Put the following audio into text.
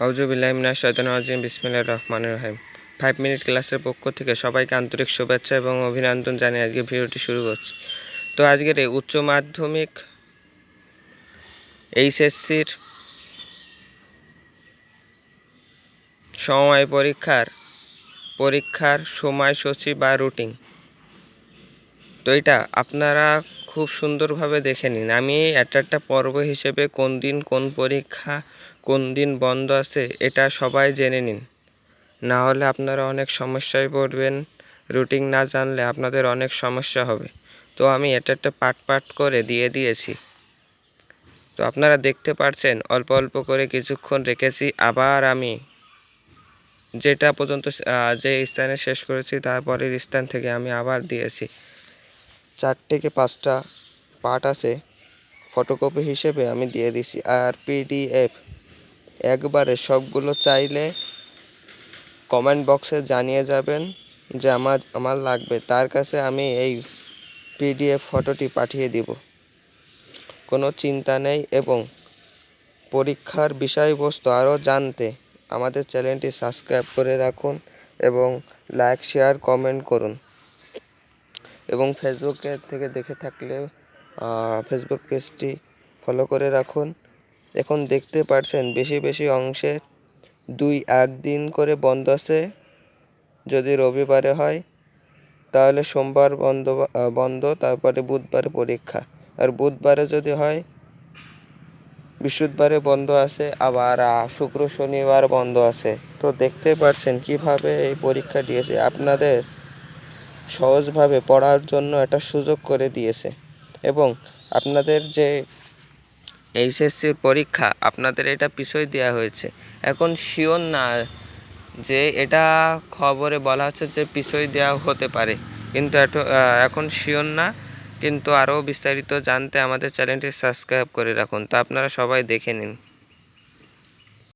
আউযুবিল্লাহি মিনাশ শাইতানির রাজিম বিসমিল্লাহির রহমানির রহিম 5 মিনিট ক্লাসের পক্ষ থেকে সবাইকে আন্তরিক শুভেচ্ছা এবং অভিনন্দন জানিয়ে আজকে ভিডিওটি শুরু করছি। তো আজকের এই উচ্চ মাধ্যমিক এইচএসসির সময় পরীক্ষার সময়সূচি বা রুটিন, তো এটা আপনারা খুব সুন্দরভাবে দেখে নিন। আমি একটা পর্ব হিসেবে কোন দিন কোন পরীক্ষা, কোন দিন বন্ধ আছে এটা সবাই জেনে নিন, না হলে আপনারা অনেক সমস্যায় পড়বেন। রুটিন না জানলে আপনাদের অনেক সমস্যা হবে। তো আমি একটা পার্ট করে দিয়ে দিয়েছি। তো আপনারা দেখতে পাচ্ছেন অল্প অল্প করে কিছুক্ষণ রেখেছি, আবার আমি যেটা পর্যন্ত যে স্থানে শেষ করেছি তারপরের স্থান থেকে আমি আবার দিয়েছি। 4 থেকে 5টা পার্ট আছে, ফটোকপি হিসেবে আমি দিয়ে দিছি। আর পিডিএফ একবারে সবগুলো চাইলে কমেন্ট বক্সে জানিয়ে যাবেন যে আমার লাগবে, তার কাছে আমি এই পিডিএফ ফটোটি পাঠিয়ে দিব, কোনো চিন্তা নেই। এবং পরীক্ষার বিষয়বস্তু আরও জানতে আমাদের চ্যানেলটি সাবস্ক্রাইব করে রাখুন এবং লাইক, শেয়ার, কমেন্ট করুন। এবং ফেসবুকে থেকে দেখে থাকলে ফেসবুক পেজটি ফলো করে রাখুন। এখন দেখতে পাচ্ছেন বেশি অংশে 2-1 দিন করে বন্ধ আছে। যদি রবিবারে হয় তাহলে সোমবার বন্ধ, তারপরে বুধবারে পরীক্ষা। আর বুধবারে যদি হয় বৃহস্পতিবারে বন্ধ আছে, আবার শুক্র শনিবার বন্ধ আছে। তো দেখতে পাচ্ছেন কিভাবে এই পরীক্ষা দিয়েছে, আপনাদের সহজভাবে পড়ার জন্য একটা সুযোগ করে দিয়েছে। এবং আপনাদের যে এইচএসসির পরীক্ষা, আপনাদের এটা বিষয় দেওয়া হয়েছে। এখন শিওর না যে এটা খবরে বলা হচ্ছে যে বিষয় দেওয়া হতে পারে, কিন্তু এখন শিওর না। কিন্তু আরও বিস্তারিত জানতে আমাদের চ্যানেলটি সাবস্ক্রাইব করে রাখুন। তো আপনারা সবাই দেখে নিন।